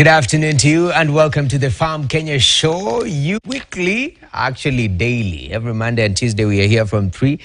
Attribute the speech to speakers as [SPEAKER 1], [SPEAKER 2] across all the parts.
[SPEAKER 1] Good afternoon to you and welcome to the Farm Kenya show. You weekly, actually daily, every Monday and Tuesday we are here from 3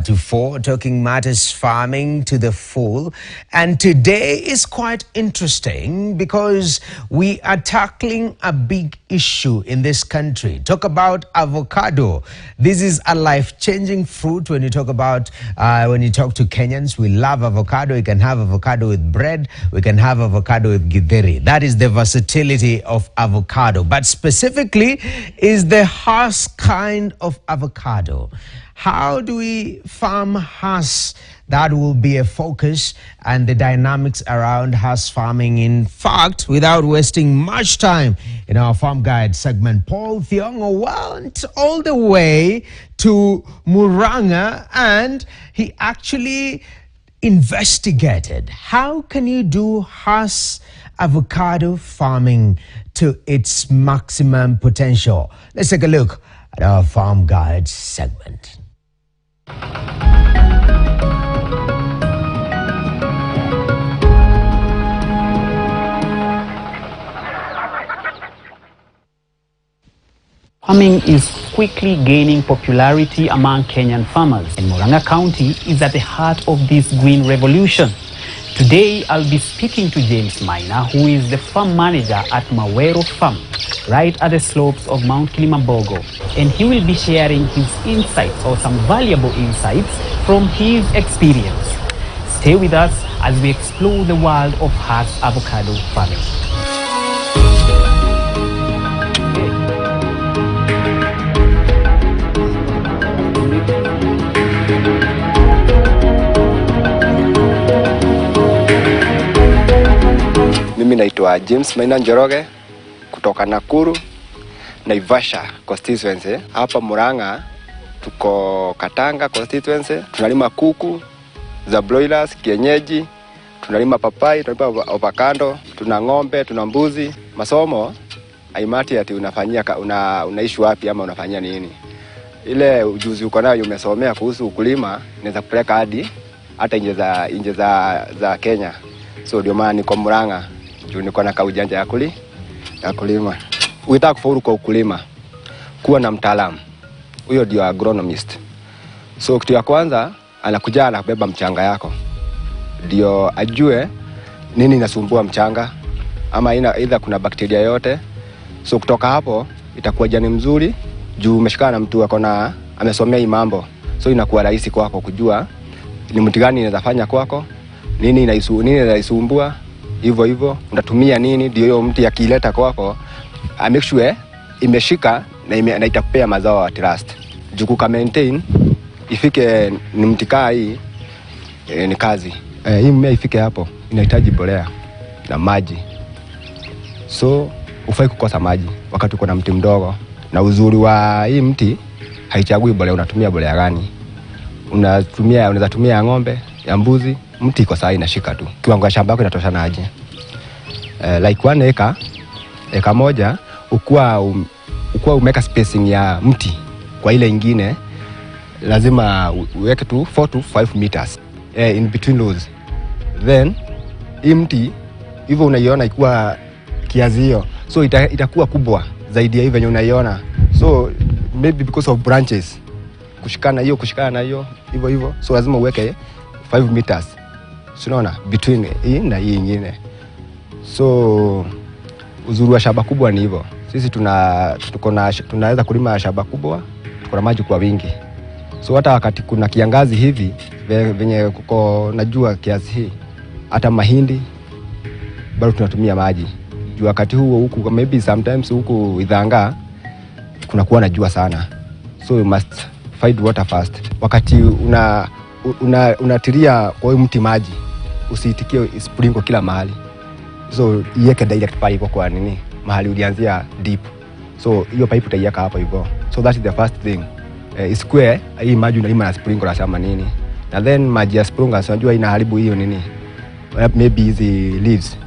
[SPEAKER 1] to 4 talking matters farming to the full. And today is quite interesting because we are tackling a big issue in this country. Talk about avocado. This is a life-changing fruit. When you talk about, when you talk to Kenyans, we love avocado. We can have avocado with bread. We can have avocado with githeri. That is the versatility of avocado, but specifically is the Hass kind of avocado. How do we farm Hass? That will be a focus and the dynamics around Hass farming. In fact, without wasting much time in our farm guide segment, Paul Thiongo went all the way to Muranga and he actually investigated how can you do Hass avocado farming to its maximum potential. Let's take a look at our farm guide segment.
[SPEAKER 2] Farming is quickly gaining popularity among Kenyan farmers, and Muranga County is at the heart of this green revolution. Today, I'll be speaking to James Maina, who is the farm manager at Mawero Farm, right at the slopes of Mount Kilimambogo, and he will be sharing his insights or some valuable insights from his experience. Stay with us as we explore the world of Hass avocado farming.
[SPEAKER 3] Mimi naitwa James Maina Njoroge kutoka Nakuru, Naivasha constituency. Hapa Muranga tuko Katanga constituency. Tunalima kuku za broilers kienyeji, tunalima papai, tunalima avocado, tuna ng'ombe, tuna mbuzi. Masomo haimati ati unaishi wapi ama unafanyia nini. Ile ujuzi uko nayo umesomea kuhusu ukulima inaweza kupeleka hadi hata nje za Kenya. So ndio maana niko Muranga. Juu niko na kaujanja ya kulima. Ukitaka kufaulu kwa ukulima, kuwa na mtaalamu. Huyo ndio agronomist. So kitu ya kwanza anakuja anabeba mchanga yako. Ndio ajue nini inasumbua mchanga ama either kuna bakteria yote. So kutoka hapo itakuwa jani mzuri juu umeshikana na mtu amesomea hii mambo. So inakuwa rahisi kwako kujua ni mti gani inaweza fanya kwako, nini inaisumbua. Hivyo unatumia nini ndio hiyo mti akileta kwako make sure imeshika na itakupea mazao at last. Juu ka maintain ifike ni mti kaa hii ni kazi. Hii mmea ifike hapo inahitaji mbolea na maji. So ufai kukosa maji wakati uko na mti mdogo. Na uzuri wa hii mti haichagui mbolea unatumia mbolea gani. Unaweza tumia ya ng'ombe, ya mbuzi. Mti iko sawa inashika tu. Kiwango cha shamba yako inatoshana aje? Like 1 acre, eka moja ukua umeka spacing ya mti kwa ile ingine lazima uweke tu 4 to 5 meters in between those. Then hii mti hivyo unaiona ikuwa kiasi hiyo. So itakuwa kubwa zaidi ya hiyo venye unaiona. So maybe because of branches kushikana na hiyo hivyo. So lazima uweke 5 meters. Unaona between hii na hii nyingine. So uzuri wa shamba kubwa ni hivyo. Sisi tunaweza kulima shamba kubwa, tuko na maji kwa wingi. So hata wakati kuna kiangazi hivi venye kuko najua kiasi hii, hata mahindi bado tunatumia maji. Juu wakati huo huku maybe sometimes huku Idhanga kuna kuwa na jua sana. So you must find water first. Wakati unatiria kwa hiyo mti maji, usiitikie sprinkle kila mahali. So iweke direct pipe kwa nini mahali ulianzia deep. So hiyo pipe utaiweka hapo hivyo. So that is the first thing. Square hii maji unalima na sprinkler sama nini. Na then maji ya sprinkler unajua inaharibu hiyo nini. Maybe hizi leaves.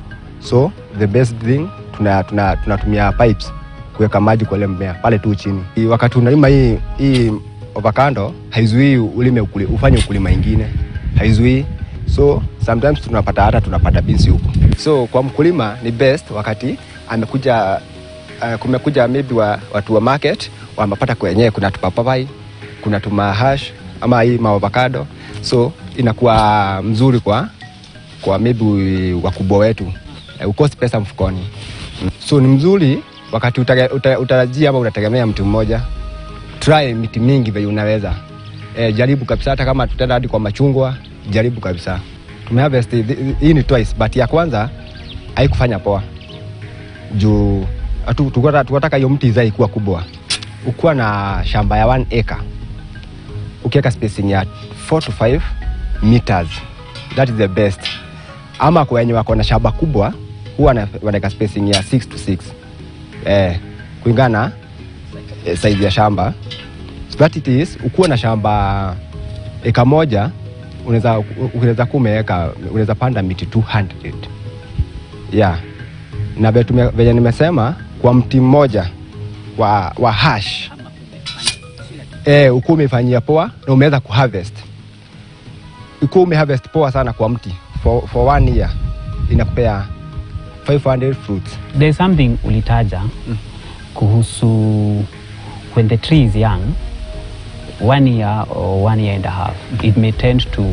[SPEAKER 3] So the best thing tunatumia pipes kuweka maji kwa ile mmea pale tu chini. Wakati unalima hii avocado haizuii ufanye ukulima ingine. Haizuii. So sometimes tunapata beans huko. So kwa mkulima ni best wakati amekuja kumekuja maybe watu wa market wamepata kwenyewe kuna tupapai, kuna tumahash ama hii avocado. So inakuwa mzuri kwa maybe wakubwa wetu. Ukosi pesa mfukoni. So ni mzuri wakati utarajia ama unategemea mtu mmoja. Try miti mingi vile unaweza. Jaribu kabisa, hata kama tutaenda hadi kwa machungwa, jaribu kabisa. Tumeharvest hii ni twice, but ya kwanza haikufanya poa. Juu tukataka hiyo mti izai kuwa kubwa. Ukuwa na shamba ya 1 acre. Ukiweka spacing ya 4 to 5 meters. That is the best. Ama kwa wenye wako na shamba kubwa, huwa wanaweka spacing ya 6 to 6. Kulingana size ya shamba. So that it is, ukuwa na shamba eka moja, unaweza kumeweka, unaweza panda miti 200. Yeah. Na venye nimesema kwa mti mmoja wa hash ukuwa umefanyia poa na umeweza kuharvest. Ukuwa umeharvest poa sana kwa mti for 1 year inakupea 500 fruits.
[SPEAKER 2] There's something ulitaja kuhusu when the tree is young, 1 year or 1 year and a half, it may tend to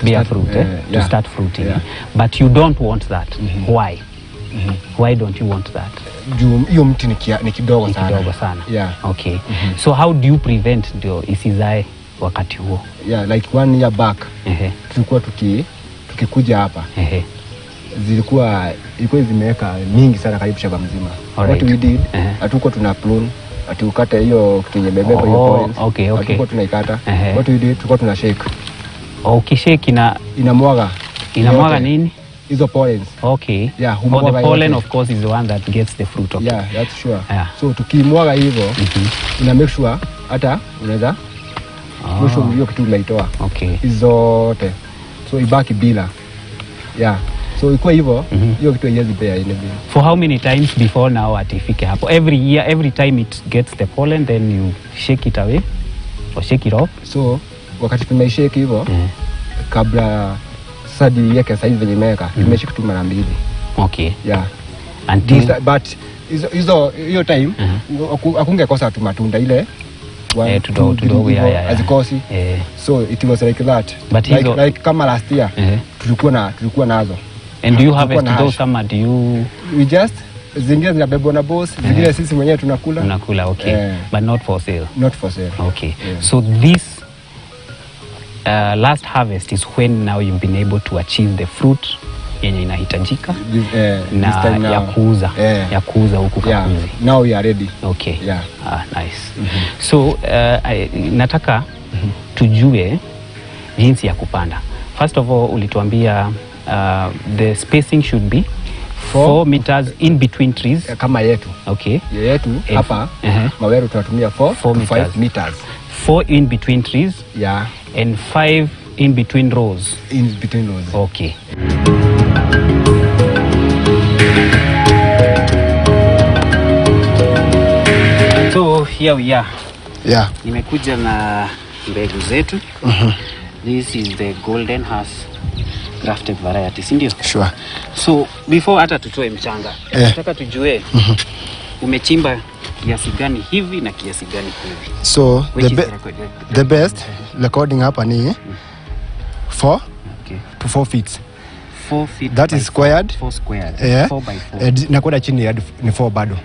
[SPEAKER 2] bear fruit, to start fruiting. Yeah. But you don't want that. Why? Why don't you want that?
[SPEAKER 3] Hiyo mti ni kidogo sana.
[SPEAKER 2] Kidogo sana.
[SPEAKER 3] Yeah.
[SPEAKER 2] Okay. So how do you prevent ndio isizae wakati huo?
[SPEAKER 3] Yeah, like 1 year back. Tulikuwa tukikuja hapa. Ilikuwa zimeweka mingi sana karibu shamba mzima. What we did, hatukuwa tuna prune, atukata hiyo kitu yenye bebe kwa hiyo points.
[SPEAKER 2] Okay.
[SPEAKER 3] Hatukuwa tunaikata. What we did, tulikuwa tuna shake.
[SPEAKER 2] Ukishake
[SPEAKER 3] inamwaga
[SPEAKER 2] nini?
[SPEAKER 3] Hizo pollens.
[SPEAKER 2] Okay.
[SPEAKER 3] Yeah,
[SPEAKER 2] the pollen of course is the one that gets the fruit. Okay.
[SPEAKER 3] Yeah, that's sure. Yeah. So tukimwaga hivyo, una make sure hata unaweza mwisho hiyo kitu umeitoa.
[SPEAKER 2] Okay.
[SPEAKER 3] Zote. So ibaki bila. Yeah. So ikuwa hivyo, hiyo kitu haiwezi bear anything.
[SPEAKER 2] For how many times before now atifike hapo? Every year, every time it gets the pollen, then you shake it away or shake it off?
[SPEAKER 3] So wakati tumeishake hivyo, kabla sadi yake saizi venye imeweka, tumeshika tu mara 2.
[SPEAKER 2] Okay.
[SPEAKER 3] Yeah. But hiyo time hakungekosa tu matunda ile
[SPEAKER 2] tudogo
[SPEAKER 3] azikosi. So it was like that.
[SPEAKER 2] But
[SPEAKER 3] like kama last year tulikuwa nazo.
[SPEAKER 2] And do you harvest those summer? Do you?
[SPEAKER 3] We just zingine zinabebwa na boss, zingine sisi mwenyewe tunakula.
[SPEAKER 2] Okay. But not for sale.
[SPEAKER 3] Not for sale.
[SPEAKER 2] Okay. So this last harvest is when now you've been able to achieve the fruit yenye inahitajika na ya kuuza huku Kakuzi.
[SPEAKER 3] Now we are ready.
[SPEAKER 2] Okay. Yeah. Nice. So nataka tujue jinsi ya kupanda. First of all ulituambia the spacing should be 4 meters in between trees.
[SPEAKER 3] Kama yetu.
[SPEAKER 2] Okay.
[SPEAKER 3] Yetu hapa Maweru tunatumia 4 to 5 meters. 4
[SPEAKER 2] in between trees.
[SPEAKER 3] Yeah.
[SPEAKER 2] And 5 in between rows.
[SPEAKER 3] In between rows.
[SPEAKER 2] Okay. So here we are.
[SPEAKER 3] Yeah.
[SPEAKER 2] Nimekuja na mbegu zetu. This is the golden horse grafted variety, si ndio?
[SPEAKER 3] Sure.
[SPEAKER 2] So before hata tutoe mchanga, nataka tujue umechimba kiasi gani hivi na kiasi gani hivi.
[SPEAKER 3] So the best recording hapa ni 4 to 4 feet.
[SPEAKER 2] 4 feet.
[SPEAKER 3] That is squared.
[SPEAKER 2] 4 squared. 4 by 4.
[SPEAKER 3] Na kwenda chini hadi ni 4 bado.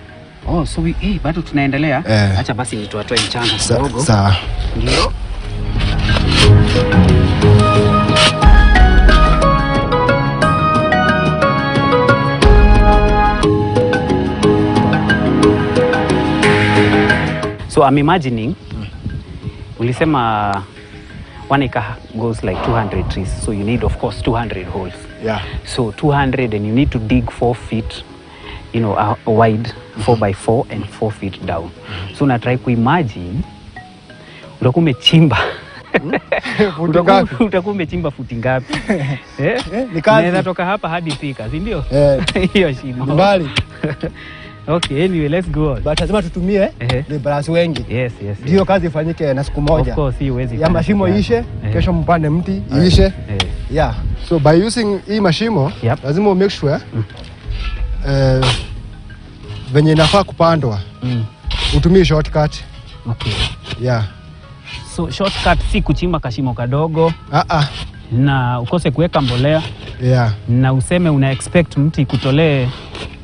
[SPEAKER 2] Oh, so bado tunaendelea. Acha basi nitoatoe mchanga kidogo.
[SPEAKER 3] Sawa.
[SPEAKER 2] Ndio. So I'm imagining ulisema 1 acre goes like 200 trees, so you need of course 200 holes.
[SPEAKER 3] Yeah.
[SPEAKER 2] So 200 and you need to dig 4 feet, wide, 4 by 4 and 4 feet down. So na try kuimagine utakuwa umechimba utakuwa umechimba futi ngapi?
[SPEAKER 3] Ni kazi.
[SPEAKER 2] Naweza toka hapa hadi Thika, si ndio?
[SPEAKER 3] Hiyo
[SPEAKER 2] shimo.
[SPEAKER 3] Mbali.
[SPEAKER 2] Okay, anyway, let's go on.
[SPEAKER 3] But lazima tutumie laborers wengi.
[SPEAKER 2] Yes.
[SPEAKER 3] Ndio kazi ifanyike na siku moja.
[SPEAKER 2] Of course, hii huwezi.
[SPEAKER 3] Ya mashimo ishe, kesho mpande mti ishe. Yeah. So by using hii mashimo, lazima make sure venye inafaa kupandwa. Utumie shortcut.
[SPEAKER 2] Okay.
[SPEAKER 3] Yeah.
[SPEAKER 2] So shortcut si kuchimba kashimo kadogo. Na ukose kuweka mbolea.
[SPEAKER 3] Yeah.
[SPEAKER 2] Na useme una expect mti kutolee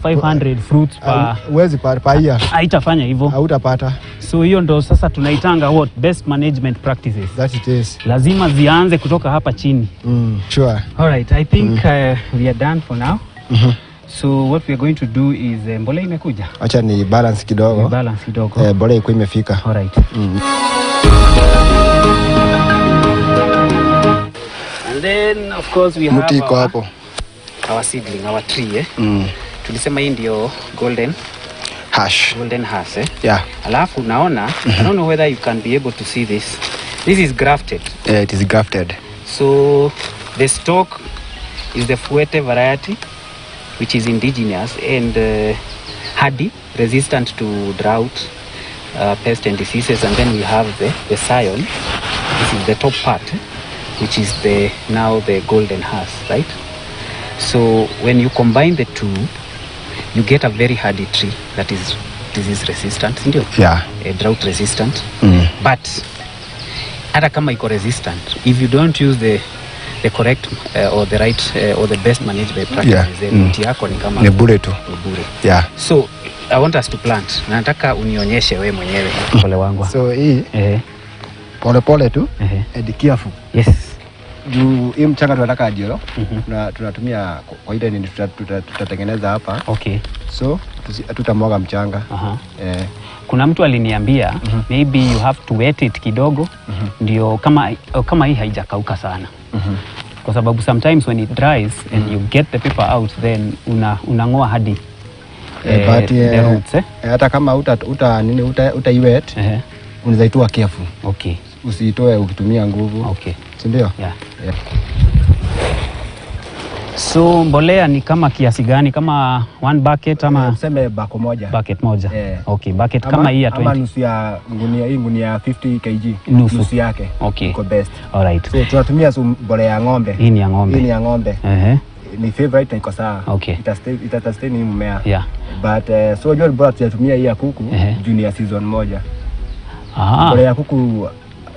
[SPEAKER 2] 500 fruits per
[SPEAKER 3] uwezi per year.
[SPEAKER 2] Haitafanya hivyo.
[SPEAKER 3] Hautapata.
[SPEAKER 2] So hiyo ndo sasa tunaitanga what best management practices.
[SPEAKER 3] That it is.
[SPEAKER 2] Lazima zianze kutoka hapa chini.
[SPEAKER 3] Sure.
[SPEAKER 2] All right, I think we are done for now. So what we are going to do is mbolea imekuja.
[SPEAKER 3] Acha ni balance kidogo.
[SPEAKER 2] Balance kidogo.
[SPEAKER 3] Mbolea iko imefika.
[SPEAKER 2] All right. And then of course we have our seedling, our tree. Tulisema hii ndio golden hash. Yeah. Alafu naona I don't know whether you can be able to see this. This is grafted.
[SPEAKER 3] Yeah, it is grafted.
[SPEAKER 2] So the stock is the Fuerte variety, which is indigenous and hardy, resistant to drought, pest and diseases. And then we have the scion. This is the top part, which is now the golden hash, right? So when you combine the two, you get a very hardy tree that is disease resistant, drought resistant. But hata kama iko resistant, if you don't use the correct or the right or the best management practices, then mti yako ni kama
[SPEAKER 3] ni bure tu. Yeah.
[SPEAKER 2] So I want us to plant. Na nataka unionyeshe wewe mwenyewe pole wangu. So hii pole tu and careful. Yes. Juu hii mchanga tunataka ajiro na tunatumia kwa ile nini tutatengeneza hapa. Okay. So tutamwaga mchanga. Kuna mtu aliniambia maybe you have to wet it kidogo ndio kama hii haijakauka sana. Kwa sababu sometimes when it dries and you get the paper out then unangoa hadi the roots. Hata kama utaiwet unaweza itoa careful. Okay. Usitoe ukitumia nguvu. Okay. Si ndio? Yeah. So mbolea ni kama kiasi gani? Kama 1 bucket ama tuseme bako moja? Bucket moja. Okay, bucket kama hii ya 20. Ama nusu ya ngunia, hii ngunia ya 50 kg. Nusu yake. Okay. Iko best. All right. So tunatumia mbolea ya ng'ombe. Hii ni ya ng'ombe. Hii ni ya ng'ombe. Ni favorite na iko sawa. Okay. Itastain ni mmea. Yeah. But so jua bora tunatumia hii ya kuku junior season moja. Mbolea ya kuku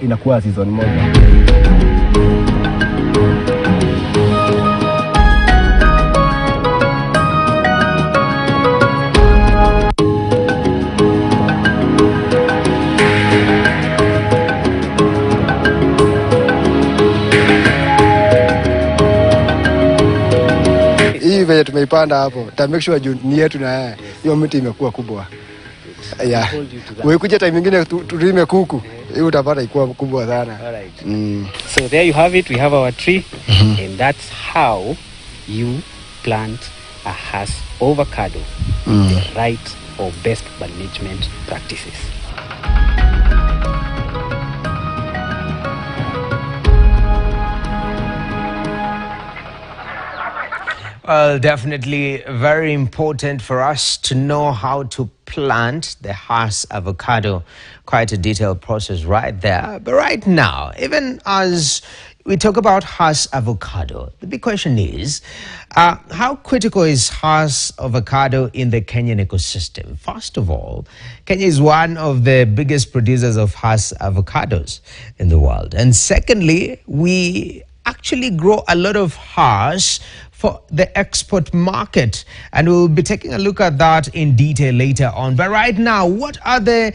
[SPEAKER 2] inakuwa season moja. Hii venye tumeipanda hapo, ta make sure ni yetu na hiyo miti imekuwa kubwa. Yeah. Wewe kuja time nyingine tulime kuku. Hiyo utapata ikuwa kubwa sana. Alright. So there you have it. We have our tree and that's how you plant a hash avocado. The right or best management practices.
[SPEAKER 1] Well, definitely very important for us to know how to plant the hash avocado. Quite a detailed process right there. But right now, even as we talk about hash avocado, the big question is, how critical is hash avocado in the Kenyan ecosystem? First of all, Kenya is one of the biggest producers of hash avocados in the world. And secondly, we actually grow a lot of hash for the export market. And we'll be taking a look at that in detail later on. But right now, what are the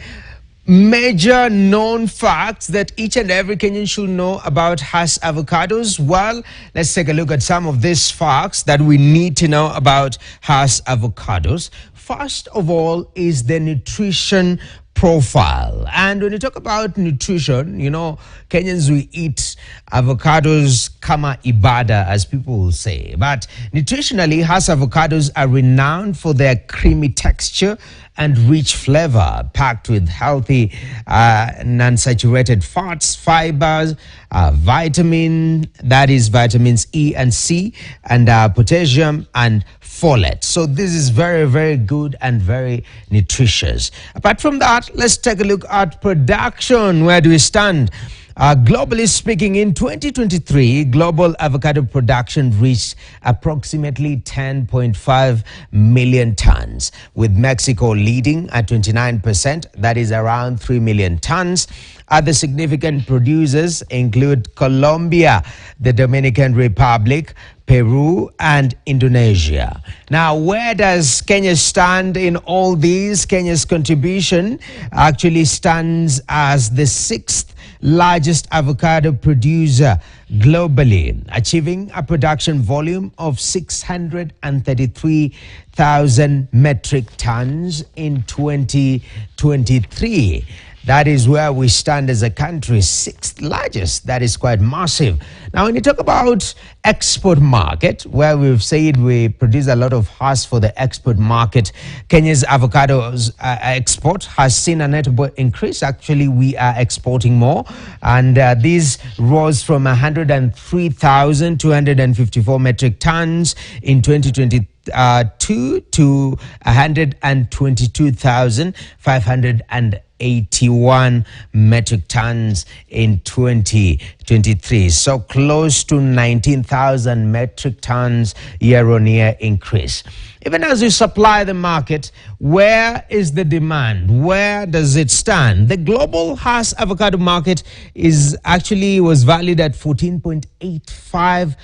[SPEAKER 1] major known facts that each and every Kenyan should know about hash avocados? Well, let's take a look at some of these facts that we need to know about hash avocados. First of all is the nutrition profile. And when you talk about nutrition, you know, Kenyans, we eat avocados kama ibada, as people will say. But nutritionally, Hass avocados are renowned for their creamy texture and rich flavor, packed with healthy non-saturated fats, fibers, vitamin, that is vitamins E and C, and potassium and folate. So this is very, very good and very nutritious. Apart from that, let's take a look at production. Where do we stand? Globally speaking, in 2023, global avocado production reached approximately 10.5 million tons, with Mexico leading at 29%, that is around 3 million tons. Other significant producers include Colombia, the Dominican Republic, Peru, and Indonesia. Now, where does Kenya stand in all these? Kenya's contribution actually stands as the sixth largest avocado producer globally, achieving a production volume of 633,000 metric tons in 2023. That is where we stand as a country, sixth largest. That is quite massive. Now, when you talk about export market, where we've said we produce a lot of Hass for the export market, Kenya's avocados export has seen a notable increase. Actually, we are exporting more, and these rose from 103,254 metric tons in 2022 to 122,581 metric tons in 2023. So close to 19,000 metric tons year-on-year increase. Even as we supply the market, where is the demand? Where does it stand? The global Hass avocado market was valued at $14.85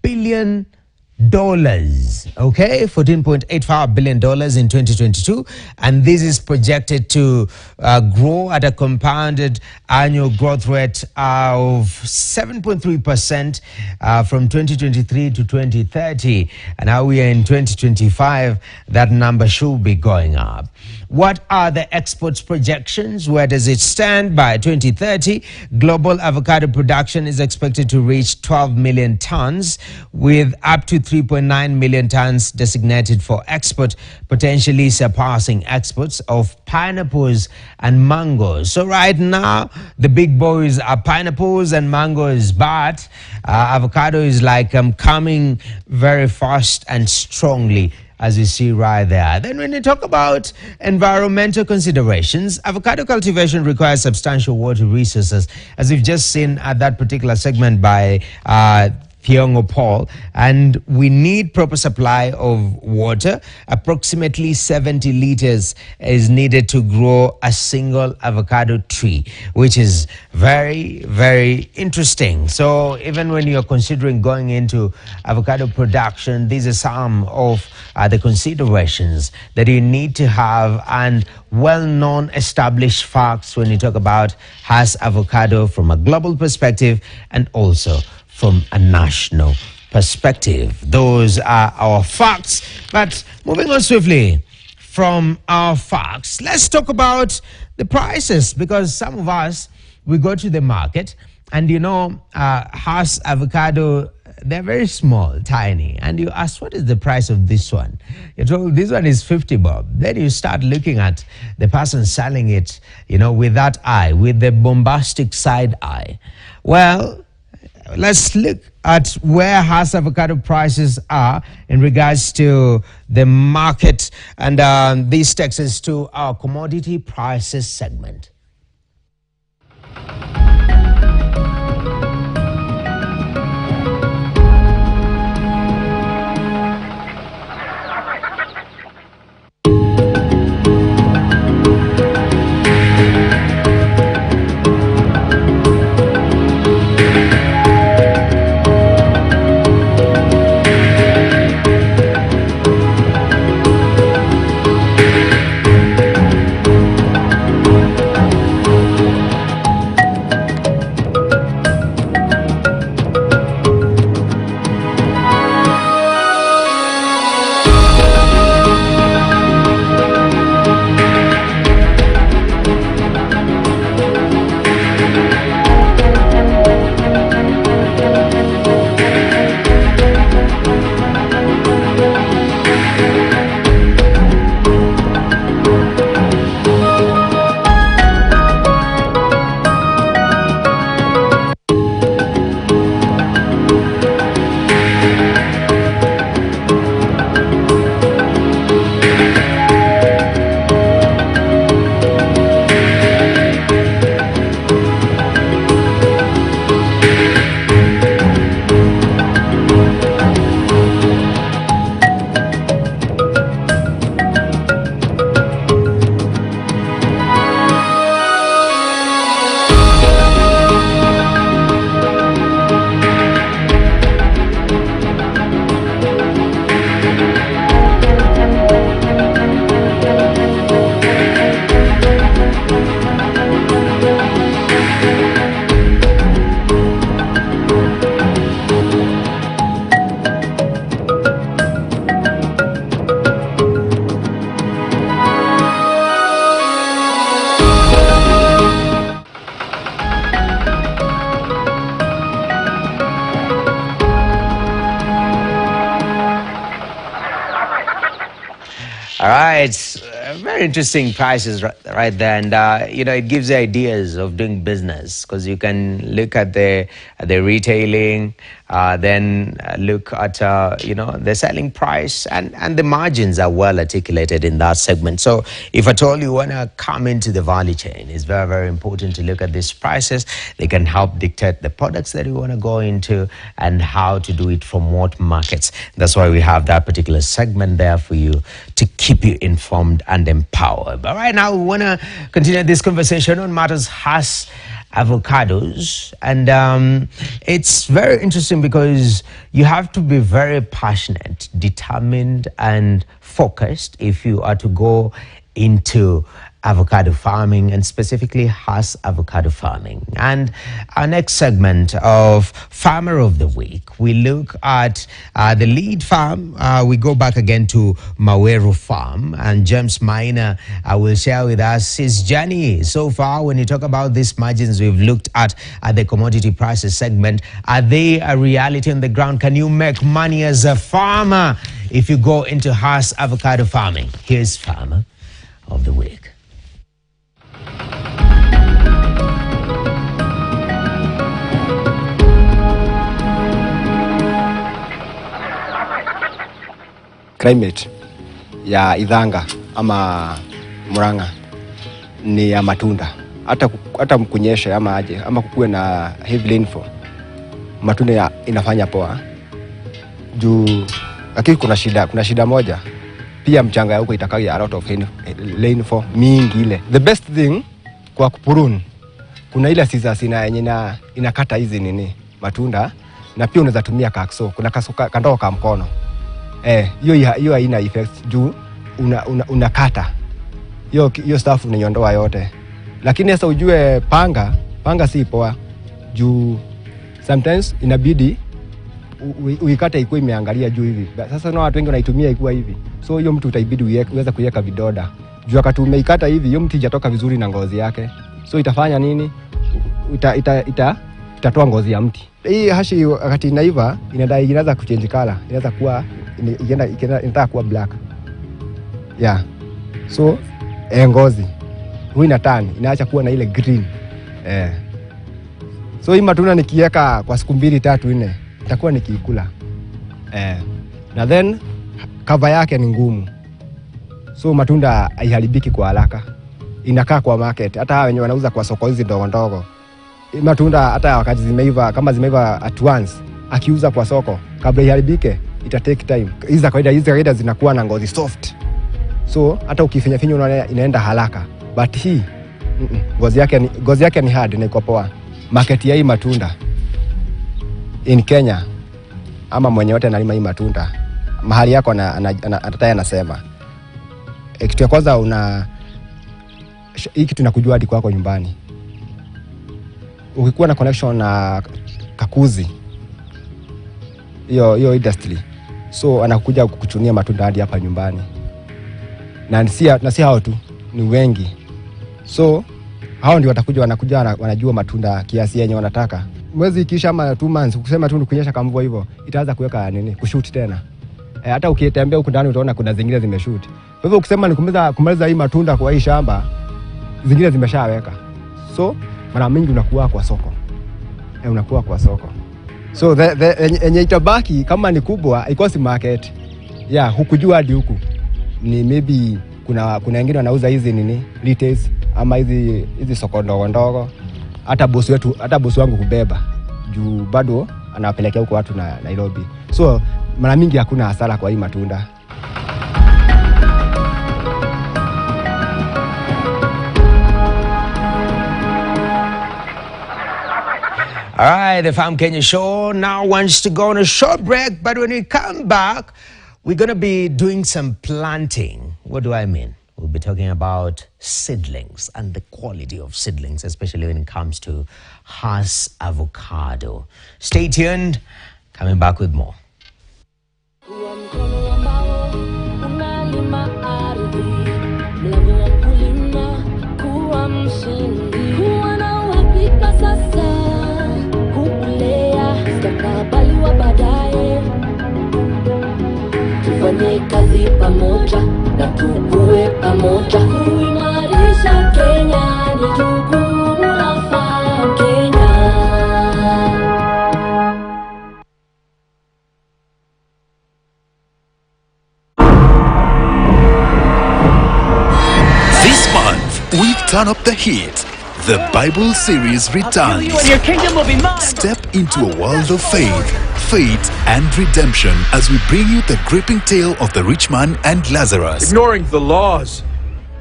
[SPEAKER 1] billion. Okay, $14.85 billion in 2022, and this is projected to grow at a compounded annual growth rate of 7.3% from 2023 to 2030. And now we are in 2025, that number should be going up. What are the exports projections? Where does it stand by 2030? Global avocado production is expected to reach 12 million tons, with up to 3.9 million tons designated for export, potentially surpassing exports of pineapples and mangoes. So right now, the big boys are pineapples and mangoes, but avocado is like coming very fast and strongly, as you see right there. Then when you talk about environmental considerations, avocado cultivation requires substantial water resources, as we've just seen at that particular segment by Thiongo Paul, and we need proper supply of water. Approximately 70 liters is needed to grow a single avocado tree, which is very, very interesting. So even when you're considering going into avocado production, these are some of the considerations that you need to have, and well-known established facts when you talk about Hass avocado from a global perspective and also from a national perspective. Those are our facts. But moving on swiftly from our facts, let's talk about the prices, because some of us, we go to the market and Hass avocado, they're very small, tiny, and you ask, what is the price of this one? You're told this one is 50 bob. Then you start looking at the person selling it, with that eye, with the bombastic side eye. Well, let's look at where Hass avocado prices are in regards to the market, and this takes us to our commodity prices segment. right, very interesting prices right there, and it gives you ideas of doing business because you can look at the retailing, then look at the selling price, and the margins are well articulated in that segment. So if at all you want to come into the value chain, it's very, very important to look at these prices. They can help dictate the products that you want to go into and how to do it from what markets. That's why we have that particular segment there for you to keep you informed and empowered. But right now we want to continue this conversation on matters has avocados, and it's very interesting because you have to be very passionate, determined and focused if you are to go into avocado farming, and specifically has avocado farming. And our next segment of Farmer of the Week, we look at the lead farm. We go back again to Maweru Farm, and James Maina will share with us his journey so far. When you talk about these margins, we've looked at the commodity prices segment. Are they a reality on the ground? Can you make money as a farmer if you go into has avocado farming? Here's Farmer of the Week.
[SPEAKER 3] Climate ya Idhanga ama Murang'a ni ya matunda. Hata mkunyeshe ama aje ama kukuwe na heavy rainfall, matunda inafanya poa. Juu lakini kuna shida moja. Pia mchanga huko itakagi a lot of rainfall mingi ile. The best thing kwa kupurun, kuna ile scissors yenye inakata hizi nini matunda, na pia unaweza tumia kakso. Kuna kakso kandoo ka mkono. Hiyo haina effects juu unakata. Hiyo stuff unaiondoa yote. Lakini sasa ujue panga si poa juu sometimes inabidi uikate ikuwe imeangalia juu hivi. Sasa na watu wengi wanaitumia ikuwa hivi. So hiyo mtu utaibidi uweze kuiweka vidoda. Juu wakati umeikata hivi, hiyo mtu hajatoka vizuri na ngozi yake. So itafanya nini? Itatoa ngozi ya mti. Hii hashi wakati inaiva inaanza kuchange color. Inaweza kuwa inataka kuwa black. Yeah. So ngozi huwa inaacha kuwa na ile green. So hii matunda nikiweka kwa siku 2, 3, 4 itakuwa nikiikula. Na then cover yake ni ngumu. So matunda haiharibiki kwa haraka. Inakaa kwa market. Hata wenye wanauza kwa soko hizi ndogo ndogo, matunda hata wakati zimeiva, kama zimeiva at once, akiuza kwa soko kabla iharibike ita take time. Hizi kawaida zinakuwa na ngozi soft. So hata ukifinya unaona inaenda haraka. But hii ngozi yake ni hard na iko poa. Market ya hii matunda in Kenya ama mwenye wote analima hii matunda, mahali yako anasema kitu ya kwanza hii kitu nakujua hadi kwako nyumbani. Ukikuwa na connection na kakuzi hiyo industry, so anakuja kukuchunia matunda hadi hapa nyumbani. Na si hao tu, ni wengi. So hao ndio wanakuja wanajua matunda kiasi yenye wanataka. Mwezi kisha ama 2 months ukisema tu kunyesha kama hivyo, itaanza kuweka kushoot tena. Hata ukitembea huko ndani utaona kuna zingine zimeshoot. Kwa hivyo ukisema ni kumaliza hii matunda kwa hii shamba, zingine zimeshaweka. So mara mingi unakuwa kwa soko. Unakuwa kwa soko. So yenye itabaki kama ni kubwa ikosi market. Hukujua hadi huku. Ni maybe kuna wengine wanauza hizi nini retails ama hizi soko ndogo ndogo. Hata bosi wangu kubeba juu bado anawapelekea huko watu na Nairobi. So mara mingi hakuna hasara kwa hii matunda.
[SPEAKER 1] All right, the Farm Kenya show now wants to go on a short break, but when we come back, we're going to be doing some planting. What do I mean? We'll be talking about seedlings and the quality of seedlings, especially when it comes to has avocado. Stay tuned. Coming back with more.
[SPEAKER 4] Tufanye kazi pamoja na tukue pamoja kuimarisha Kenya, ni jukumu la Farm Kenya.
[SPEAKER 5] This month, we turn up the heat. The Bible series returns.
[SPEAKER 2] Your kingdom will be mine.
[SPEAKER 5] Step into a world of faith, and redemption as we bring you the gripping tale of the rich man and Lazarus.
[SPEAKER 6] Ignoring the laws.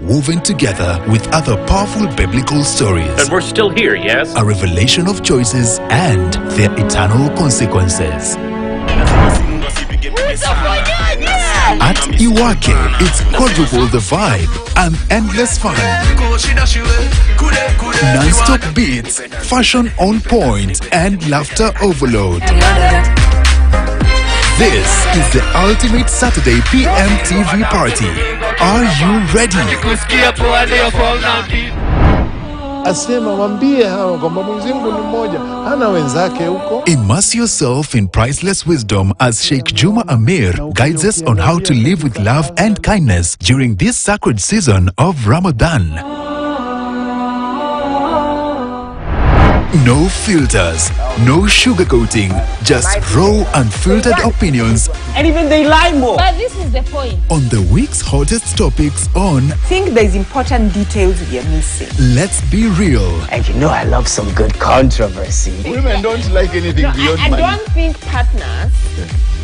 [SPEAKER 5] Woven together with other powerful biblical stories.
[SPEAKER 6] And we're still here, yes?
[SPEAKER 5] A revelation of choices and their eternal consequences. At Iwake, it's quadruple the vibe and endless fun. Non-stop beats, fashion on point, and laughter overload. This is the ultimate Saturday PM TV party. Are you ready?
[SPEAKER 7] Asema wambie hao kwamba Mwenyezi Mungu ni mmoja, hana wenzake huko.
[SPEAKER 5] Immerse yourself in priceless wisdom as Sheikh Juma Amir guides us on how to live with love and kindness during this sacred season of Ramadan. No filters, no sugarcoating, just raw, unfiltered opinions.
[SPEAKER 2] And even they lie more.
[SPEAKER 8] But this is the point.
[SPEAKER 5] On the week's hottest topics on
[SPEAKER 9] I think there's important details we are missing.
[SPEAKER 5] Let's Be Real.
[SPEAKER 2] And you know I love some good controversy.
[SPEAKER 7] Women don't like anything beyond
[SPEAKER 9] I
[SPEAKER 7] money.
[SPEAKER 9] don't think partners,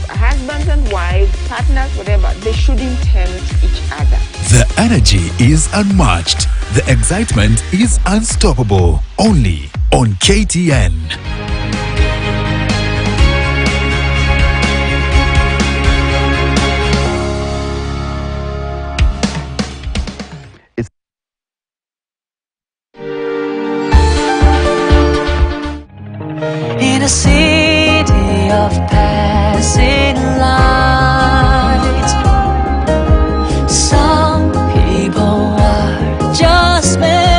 [SPEAKER 9] husbands and wives, partners, whatever, they shouldn't tempt each other.
[SPEAKER 5] The energy is unmatched. The excitement is unstoppable. Only on KTN.
[SPEAKER 4] In a city of passing lights, some people are just meant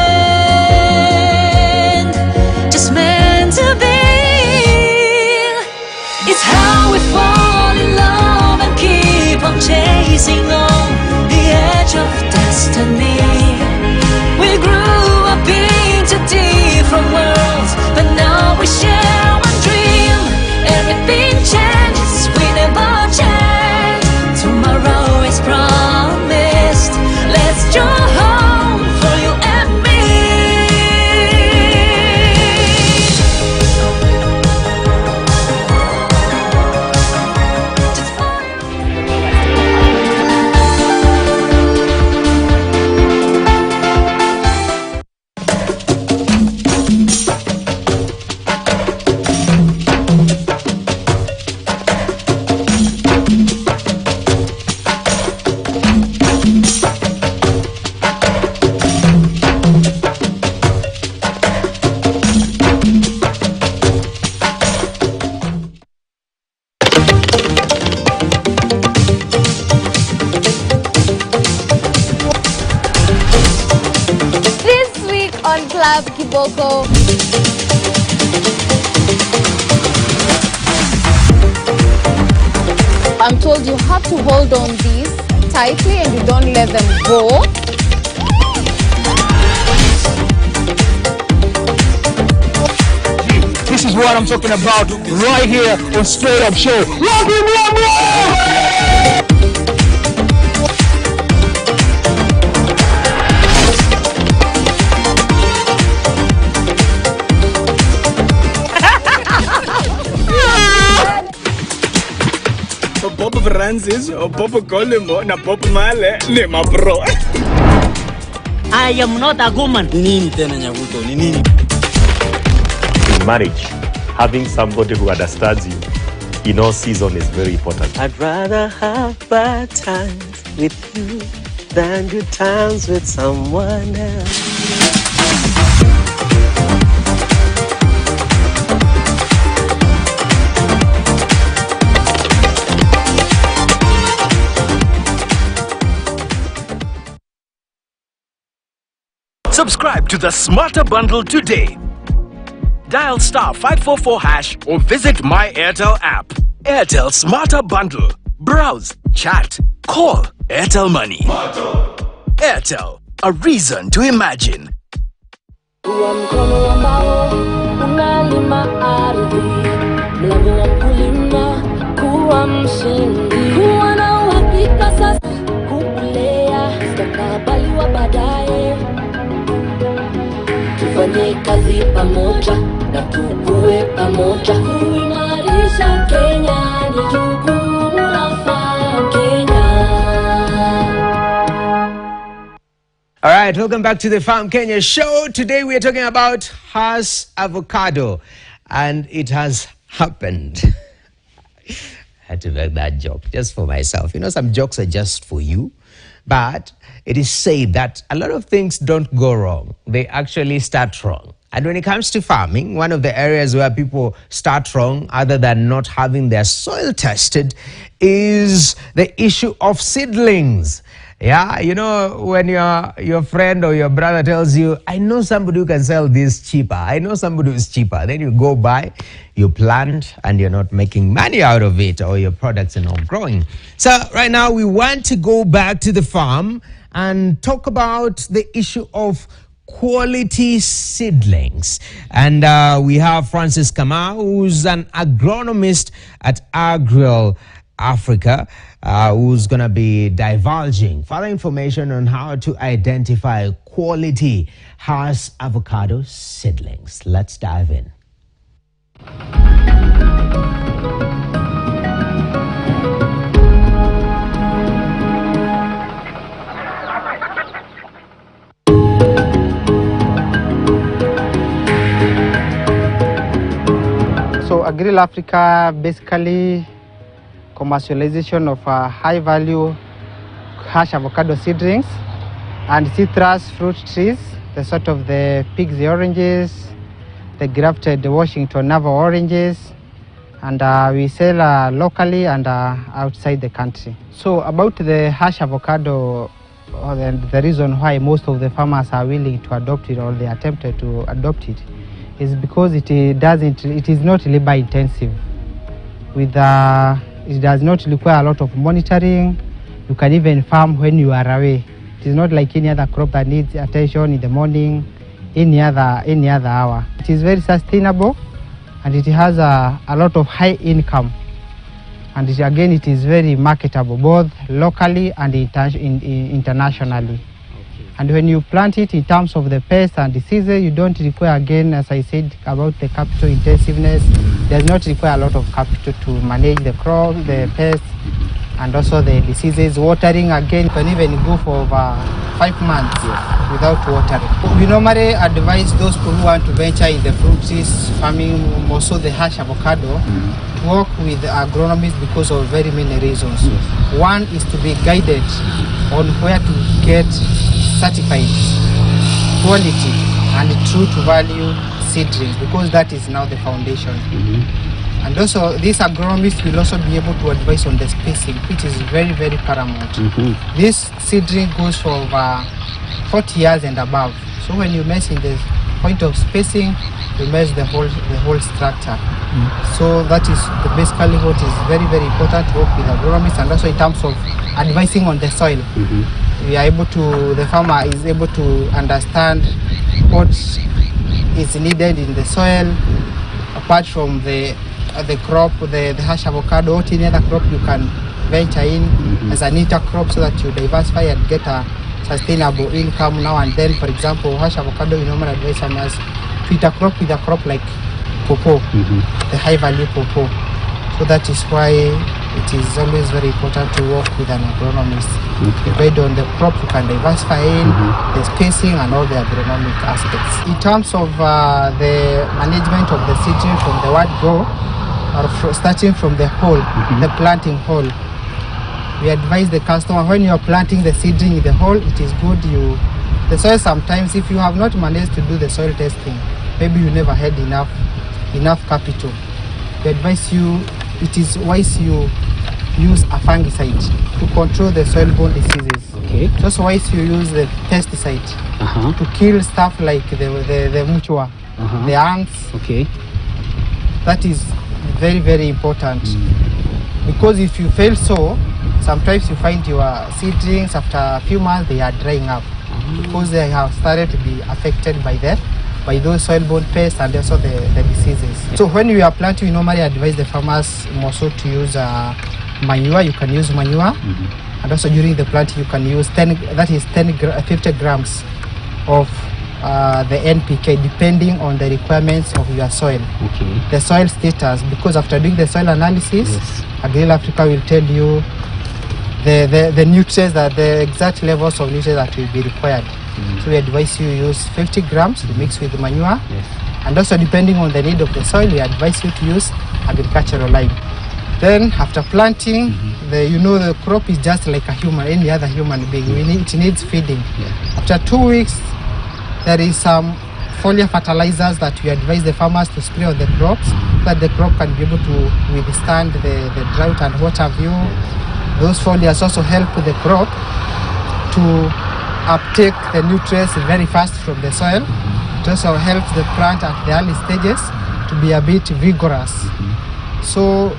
[SPEAKER 4] to be. It's how we fall in love and keep on chasing on the edge of destiny. We grew up into different worlds, but now we share one dream. Everything changes, we never change. Tomorrow is promised. Let's draw home for you and me.
[SPEAKER 8] This week on Club Kiboko. I'm told you have to hold on these tightly and you don't let them go.
[SPEAKER 2] This is what I'm talking about right here on Straight Up Show.
[SPEAKER 6] Pop Francis, Pop Colimo, na Pop Male, ne ma bro.
[SPEAKER 2] I am not a woman.
[SPEAKER 10] Nini tena Nyabuto? Ni nini?
[SPEAKER 11] In marriage, having somebody who understands you in all seasons is very important.
[SPEAKER 10] I'd rather have bad times with you than good times with someone else.
[SPEAKER 5] Subscribe to the Smarter Bundle today. Dial *544# or visit My Airtel app. Airtel Smarter Bundle. Browse,
[SPEAKER 12] chat, call Airtel Money. Airtel, a reason to imagine.
[SPEAKER 4] Kuwa mkono ambao unalima ardhi, mlango wa kulima, kuwa mshindi, kuwa na uhakika sasa, kukulea mustakabali wa baadaye. Tufanye kazi pamoja na tukue pamoja, kuimarisha Kenya ni jukumu la Farm Kenya.
[SPEAKER 1] All right, welcome back to the Farm Kenya show. Today we are talking about Hass avocado, and it has happened. I had to make that joke just for myself. You know, some jokes are just for you, but it is said that a lot of things don't go wrong. They actually start wrong. And when it comes to farming, one of the areas where people start wrong, other than not having their soil tested, is the issue of seedlings. Yeah, you know, when your friend or your brother tells you, I know somebody who can sell this cheaper. I know somebody who's cheaper. Then you go buy, you plant, and you're not making money out of it, or your products are not growing. So right now we want to go back to the farm and talk about the issue of quality seedlings. And we have Francis Kamau, who's an agronomist at Agriel Africa, who's going to be divulging further information on how to identify quality Hass avocado seedlings. Let's dive in.
[SPEAKER 13] So Agriel Africa basically commercialization of high-value Hass avocado seedlings and citrus fruit trees, the sort of the Pixie oranges, the grafted Washington navel oranges, and we sell locally and outside the country. So about the Hass avocado, the reason why most of the farmers are willing to adopt it or they attempted to adopt it is because it is not labor intensive. It does not require a lot of monitoring. You can even farm when you are away. It is not like any other crop that needs attention in the morning, any other hour. It is very sustainable, and it has a lot of high income. And again, it is very marketable, both locally and internationally. And when you plant it in terms of the pests and diseases, you don't require, again, as I said, about the capital intensiveness, does not require a lot of capital to manage the crop, the pests, and also the diseases. Watering, again, you can even go for over 5 months without watering. We normally advise those people who want to venture in the fruit trees farming, also the Hass avocado, to work with agronomists because of very many reasons. One is to be guided on where to get certified quality and true to value seedlings, because that is now the foundation. And also these agronomists will also be able to advise on the spacing, which is very, very paramount. This seedling goes for over 40 years and above. So when you mess in the point of spacing, you mess the whole structure. So that is basically what is very, very important to work with agronomists, and also in terms of advising on the soil. We are able to, the farmer is able to understand what is needed in the soil, apart from the crop, the Hass avocado, what any other crop you can venture in as an intercrop, so that you diversify and get a sustainable income now and then. For example, Hass avocado, we normally advise farmers to intercrop with a crop like pawpaw, the high value pawpaw. So that is why it is always very important to work with an agronomist. Depending on the crop you can diversify in, the spacing and all the agronomic aspects. In terms of the management of the seedling from the word go, or starting from the hole, the planting hole, we advise the customer when you are planting the seedling in the hole, it is good the soil sometimes, if you have not managed to do the soil testing, maybe you never had enough capital. We advise you, it is wise you use a fungicide to control the soil-borne diseases. It's also wise you use the pesticide to kill stuff like the muchua, the ants. That is very, very important. Because if you fail so, sometimes you find your seedlings after a few months they are drying up because they have started to be affected by those soil-borne pests and also the diseases. So when you are planting, we normally advise the farmers more so to use manure. You can use manure, and also during the planting you can use 50 grams of the NPK depending on the requirements of your soil. The soil status, because after doing the soil analysis, Agricultural Africa will tell you the nutrients, that the exact levels of nutrients that will be required. So we advise you use 50 grams to mix with manure, and also depending on the need of the soil, we advise you to use agricultural lime. Then after planting, the crop is just like any other human being. It needs feeding. After 2 weeks, there is some foliar fertilizers that we advise the farmers to spray on the crops so that the crop can be able to withstand the drought and water view. Those foliars also help the crop to uptake the nutrients very fast from the soil. It also helps the plant at the early stages to be a bit vigorous. So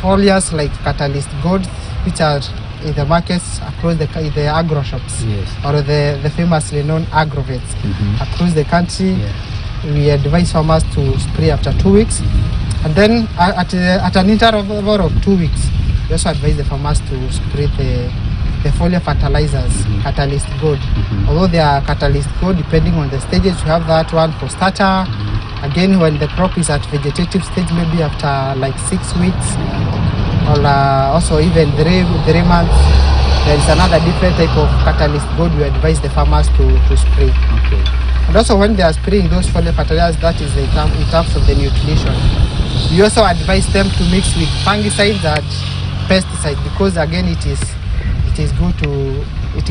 [SPEAKER 13] foliars like Catalyst Gold, which are in the markets across the agro shops, or the famously known agrovets across the country, we advise farmers to spray after 2 weeks, and then at an interval of 2 weeks, we also advise the farmers to spray the foliar fertilizers, Catalyst Gold. Although they are Catalyst Gold, depending on the stages, we have that one for starter. Again, when the crop is at vegetative stage, maybe after like 6 weeks, or also even 3 months, there is another different type of Catalyst Gold we advise the farmers to spray. And also when they are spraying those foliar fertilizers, that is in terms of the nutrition. We also advise them to mix with fungicides and pesticides, because again it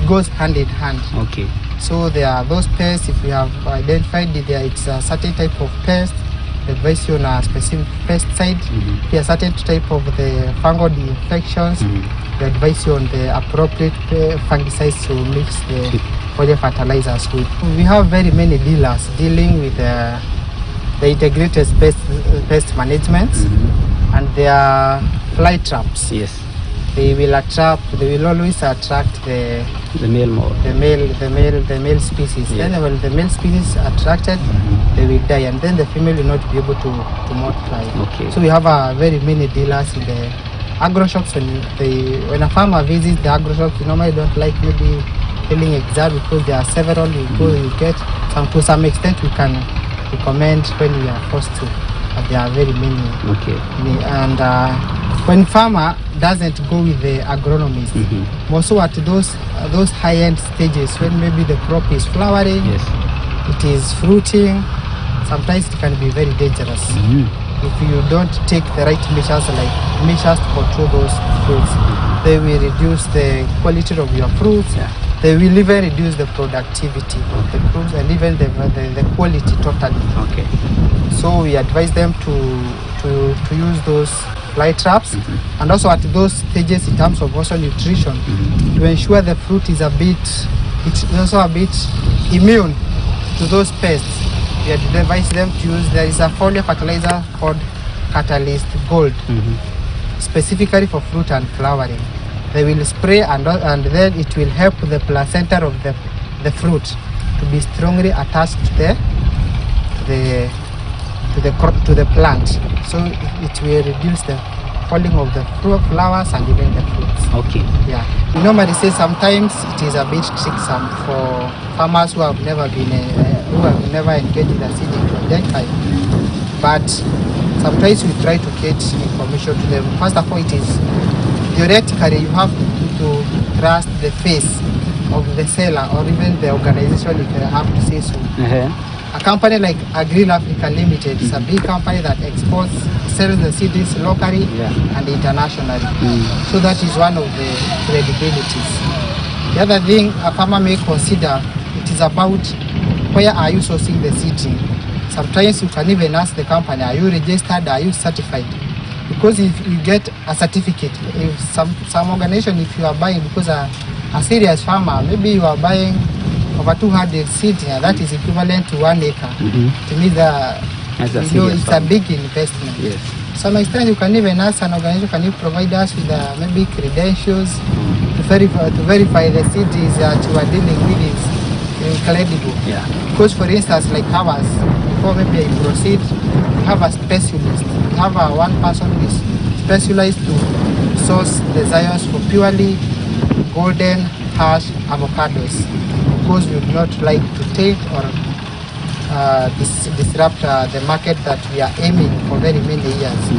[SPEAKER 13] goes hand in hand. So there are those pests. If we have identified it's a certain type of pest, we advise you on a specific pesticide. If a certain type of the fungal infections, we advise you on the appropriate fungicides to mix the foliar fertilizers with. We have very many dealers dealing with the integrated pest management, and there are fly traps. They will always attract the male species. Then when the male species are attracted, they will die, and then the female will not be able to multiply. So we have very many dealers in the agro shops. When a farmer visits the agro shops, we normally don't like maybe telling exact, because there are several. You go, you get to some extent we can recommend when we are forced to, but there are very many. And when farmer doesn't go with the agronomist, also at those high-end stages, when maybe the crop is flowering, it is fruiting, sometimes it can be very dangerous. If you don't take the right measures, like measures to control those fruits, they will reduce the quality of your fruits. They will even reduce the productivity of the fruits and even the quality totally. So we advise them to use those fly traps, and also at those stages in terms of also nutrition, to ensure the fruit is it's also a bit immune to those pests. We advise them to use, there is a foliar fertilizer called Catalyst Gold, specifically for fruit and flowering. They will spray, and then it will help the placenta of the fruit to be strongly attached to the plant, so it will reduce the falling of the flowers and even the fruits. We normally say sometimes it is a bit tricksome for farmers who have never engaged in the seeding project, but sometimes we try to get information to them. First of all, it is theoretically you have to trust the face of the seller or even the organization, if you have to say so. A company like Agricultural Africa Limited is a big company that sells the seeds locally and internationally. So that is one of the credibilities. The other thing a farmer may consider, it is about where are you sourcing the seedling. Sometimes you can even ask the company, are you registered, are you certified? Because if you get a certificate, if some organization, if you are buying, because a serious farmer, maybe you are buying over 200 seeds, that is equivalent to 1 acre. To me, it's a big investment. some extent, you can even ask an organization, can you provide us with maybe credentials to verify the cities that you are dealing with is incredible.
[SPEAKER 2] Yeah.
[SPEAKER 13] Because for instance, like ours, before maybe I proceed, we have a specialist. We have one person who is specialized to source the Zions for purely golden hash avocados, because we do not like to take or disrupt the market that we are aiming for very many years.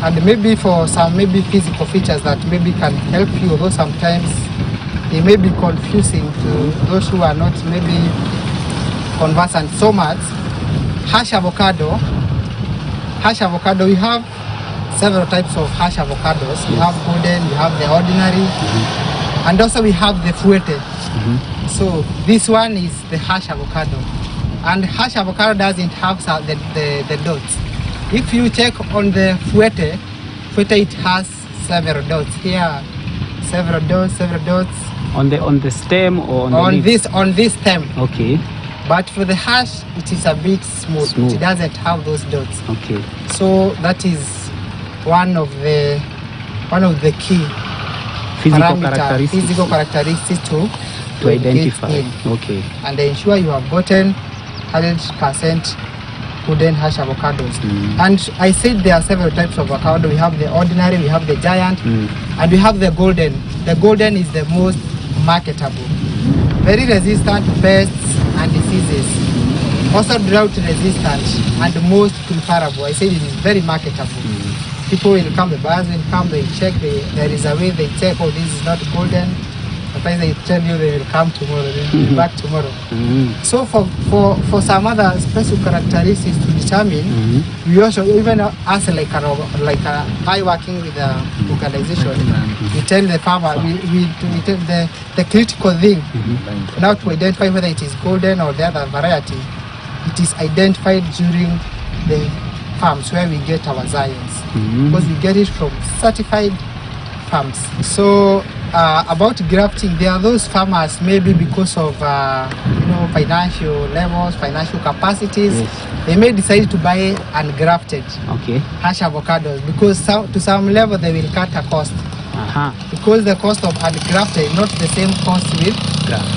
[SPEAKER 13] And maybe for some physical features that maybe can help you, although sometimes they may be confusing to those who are not maybe conversant so much. Hash avocado, we have several types of hash avocados. We have golden, we have the ordinary, and also we have the fuerte. So this one is the hash avocado. And hash avocado doesn't have the dots. If you check on the fuerte, it has several dots here, several dots.
[SPEAKER 2] On the stem or on
[SPEAKER 13] this stem.
[SPEAKER 2] Okay.
[SPEAKER 13] But for the hash, it is a bit smooth. It doesn't have those dots.
[SPEAKER 2] Okay.
[SPEAKER 13] So that is one of the key physical characteristics to
[SPEAKER 2] identify. Okay.
[SPEAKER 13] And ensure you have gotten 100% golden hash avocados. And I said there are several types of avocado. We have the ordinary, we have the giant, and we have the golden. The golden is the most marketable. Very resistant to pests and diseases. Also drought resistant and most preferable. I said it is very marketable. People will come, the buyers will come, they check, there is a way they check, oh, this is not golden. Sometimes they tell you they will come tomorrow, they will be back tomorrow. So for some other special characteristics to determine, we also even as I working with the organization, we tell the farmer, we tell the critical thing now to identify whether it is golden or the other variety. It is identified during the farms where we get our Zions, because we get it from certified farms. So about grafting, there are those farmers maybe because of financial levels, financial capacities, they may decide to buy ungrafted hash avocados, because to some level they will cut a cost. Because the cost of ungrafted is not the same cost with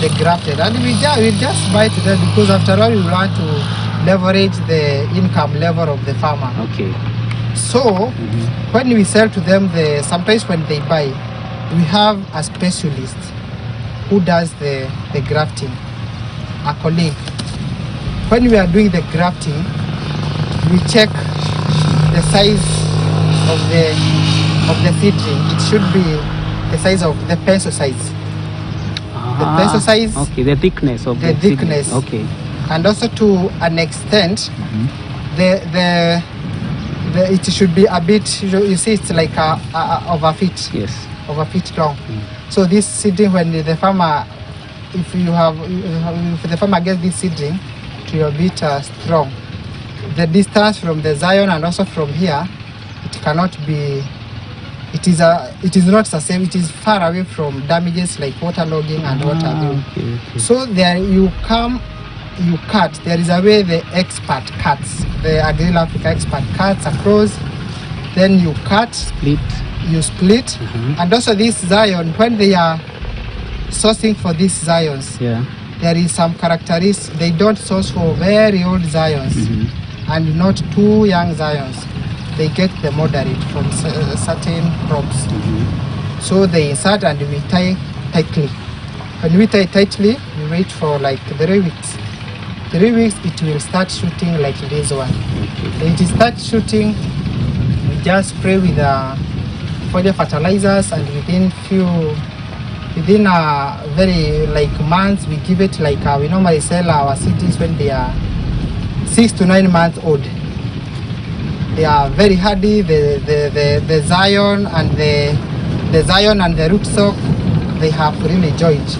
[SPEAKER 13] the grafted, and we just buy to them because after all we want to leverage the income level of the farmer. So when we sell to them, sometimes when they buy, we have a specialist who does the grafting, a colleague. When we are doing the grafting, we check the size of the seedling. It should be the size of the pencil size. The pencil size.
[SPEAKER 2] Okay, the thickness of the
[SPEAKER 13] thickness.
[SPEAKER 2] Seedling. Okay.
[SPEAKER 13] And also to an extent, it should be a bit. You see, it's like of a feet.
[SPEAKER 2] Yes.
[SPEAKER 13] Of a feet long. So this seedling, when the farmer, if the farmer gets this seedling to a bit strong, the distance from the Zion and also from here, it cannot be. It is not the same. It is far away from damages like waterlogging and what have you.
[SPEAKER 2] Okay.
[SPEAKER 13] So there you come, you cut. There is a way the expert cuts. The Agri Africa expert cuts across. Then you cut.
[SPEAKER 2] Split.
[SPEAKER 13] You split. And also this Zion, when they are sourcing for these Zions, there is some characteristics. They don't source for very old Zions and not too young Zions. They get the moderate from certain crops. So they insert and we tie tightly. When we tie tightly, we wait for like 3 weeks. 3 weeks, it will start shooting like this one. When it starts shooting, we just spray with foliar fertilizers, and within a very months, we give it we normally sell our seedlings when they are 6 to 9 months old. They are very hardy. The Zion and the rootstock, they have really joined,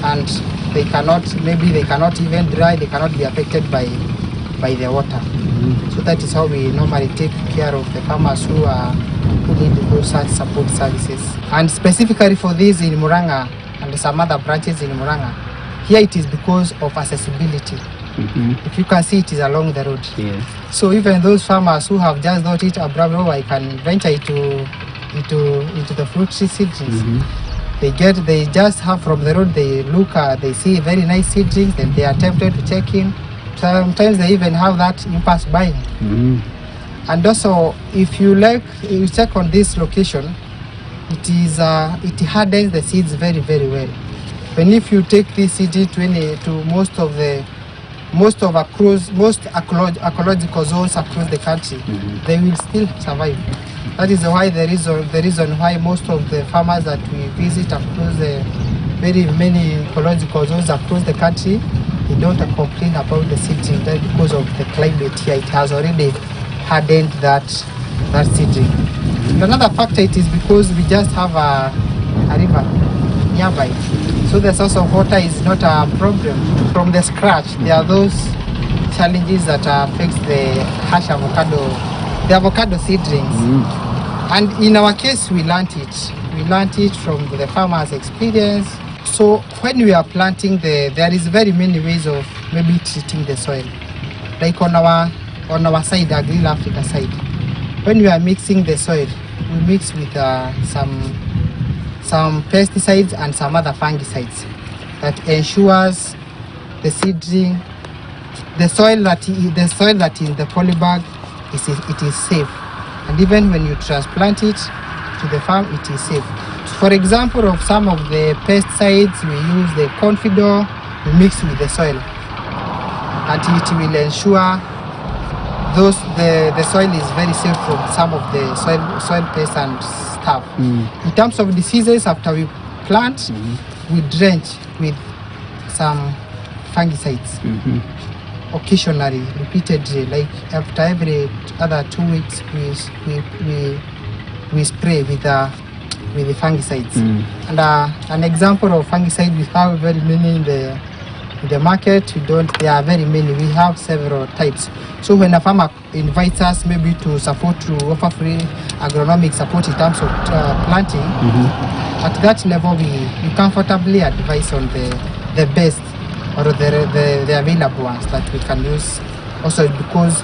[SPEAKER 13] and they cannot even dry. They cannot be affected by the water. So that is how we normally take care of the farmers who need those support services. And specifically for these in Murang'a and some other branches in Murang'a, here it is because of accessibility. If you can see, it is along the road.
[SPEAKER 2] Yes.
[SPEAKER 13] So even those farmers who have just thought it abroad, oh, I can venture into the fruit tree seedlings. They just have from the road, they look, they see very nice seedlings, and they are tempted to check in. Sometimes they even have that impulse buying. And also, if you check on this location, it hardens the seeds very, very well. When if you take this seed to most ecological zones across the country, they will still survive. That is why the reason why most of the farmers that we visit across the very many ecological zones across the country, they don't complain about the seedling because of the climate here. It has already hardened that seedling. Another factor it is because we just have a river nearby, so the source of water is not a problem. From the scratch, there are those challenges that affect the avocado seedlings. And in our case, we learned it. We learned it from the farmer's experience. So when we are planting, there is very many ways of maybe treating the soil. Like on our side, Agri Africa side, when we are mixing the soil, we mix with some pesticides and some other fungicides that ensures the seedling, the soil that is in the polybag, it is safe. And even when you transplant it to the farm, it is safe. For example, of some of the pesticides, we use the Confidor, we mix with the soil, and it will ensure the soil is very safe from some of the soil pests and stuff. In terms of diseases, after we plant, we drench with some fungicides. Occasionally, repeatedly, like after every other 2 weeks, we spray with the fungicides. And an example of fungicide, we have very many in the market. There are very many. We have several types. So when a farmer invites us maybe to offer free agronomic support in terms of planting, at that level we comfortably advise on the best or the available ones that we can use. Also, because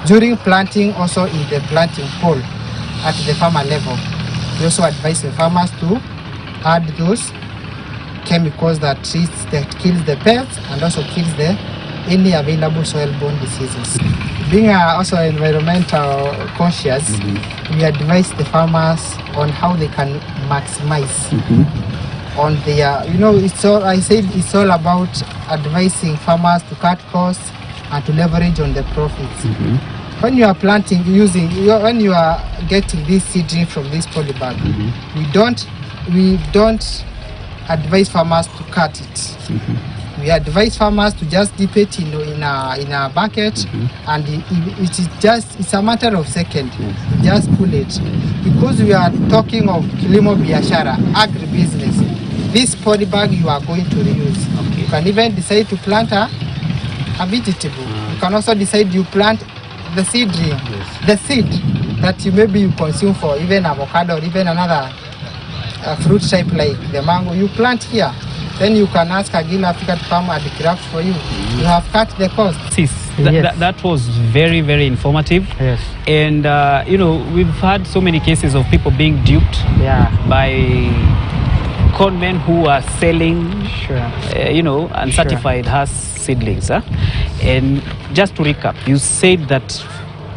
[SPEAKER 13] during planting, also in the planting hole at the farmer level, we also advise the farmers to add those chemicals that kills the pests and also kills any available soil-borne diseases. Being also environmental conscious, we advise the farmers on how they can maximize on their, it's all about advising farmers to cut costs and to leverage on the profits. When you are planting when you are getting this seedling from this polybag, we don't advise farmers to cut it. We advise farmers to just dip it in a bucket, and it's a matter of seconds. Just pull it. Because we are talking of kilimo biashara, agribusiness, this polybag you are going to reuse. You can even decide to plant a vegetable. You can also decide you plant the seedling, the seed that maybe you consume for even avocado or even another fruit type like the mango. You plant here. Then you can ask Agri Africa to come and craft for you. You have cut the cost.
[SPEAKER 2] That was very, very informative. Yes. And we've had so many cases of people being duped by con men who are selling, uncertified Hass seedlings. And just to recap, you said that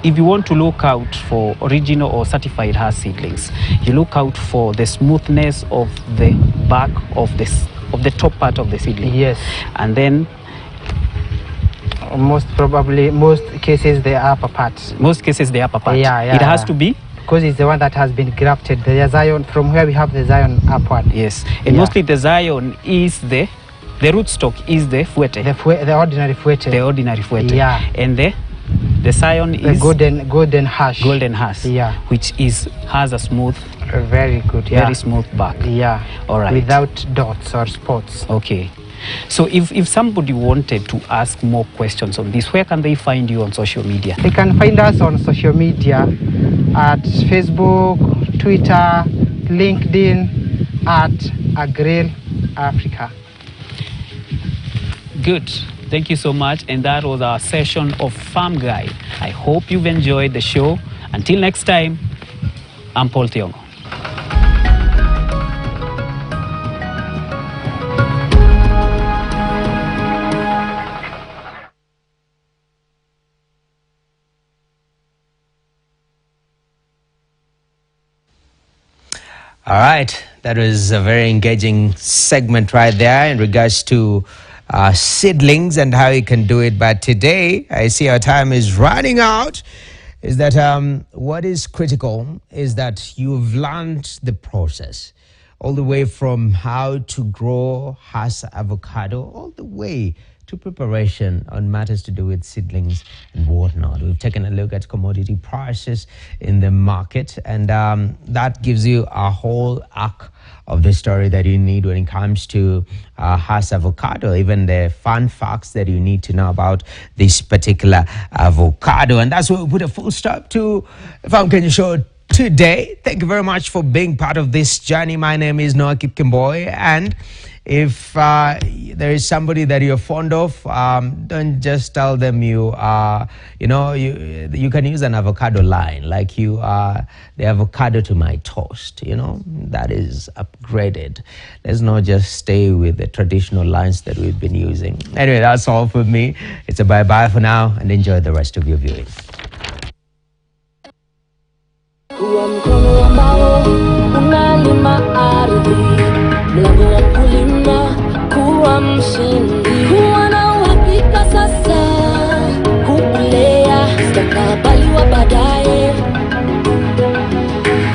[SPEAKER 2] if you want to look out for original or certified Hass seedlings, you look out for the smoothness of the back of the top part of the seedling. Yes. And then
[SPEAKER 13] most cases the upper part.
[SPEAKER 2] Most cases the upper part. It has to be
[SPEAKER 13] because it's the one that has been grafted. The zion, from where we have the zion upward.
[SPEAKER 2] Yes. And mostly the zion is the rootstock is the fuete.
[SPEAKER 13] The ordinary fuete.
[SPEAKER 2] The ordinary fuete. Yeah. And the scion
[SPEAKER 13] is the golden hash.
[SPEAKER 2] Golden hash. Yeah. Which has a smooth,
[SPEAKER 13] very good,
[SPEAKER 2] very smooth back.
[SPEAKER 13] Yeah.
[SPEAKER 2] All right.
[SPEAKER 13] Without dots or spots.
[SPEAKER 2] Okay. So if somebody wanted to ask more questions on this, where can they find you on social media?
[SPEAKER 13] They can find us on social media at Facebook, Twitter, LinkedIn at Agri Africa.
[SPEAKER 2] Good. Thank you so much. And that was our session of Farm Guide. I hope you've enjoyed the show. Until next time, I'm Paul Thiongo.
[SPEAKER 1] All right, that was a very engaging segment right there in regards to seedlings and how you can do it. But today, I see our time is running out. Is that what is critical is that you've learned the process all the way from how to grow avocado all the way to preparation on matters to do with seedlings and whatnot. We've taken a look at commodity prices in the market, and that gives you a whole arc of the story that you need when it comes to avocado, even the fun facts that you need to know about this particular avocado. And that's where we put a full stop to the Farm Kenya Show today. Thank you very much for being part of this journey. My name is Noah Kipkemboy, and if there is somebody that you're fond of, don't just tell them you can use an avocado line, like you are the avocado to my toast, that is upgraded. Let's not just stay with the traditional lines that we've been using. Anyway, that's all for me. It's a bye-bye for now, and enjoy the rest of your viewing.
[SPEAKER 4] Kuwa mkono ambao unalima ardhi, mlango wa kulima, kuwa mshindi, kuwa na uhakika sasa, kukulea mustakabali wa baadaye.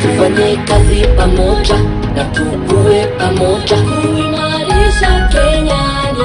[SPEAKER 4] Tufanye kazi pamoja na tukue pamoja, kuimarisha Kenya ni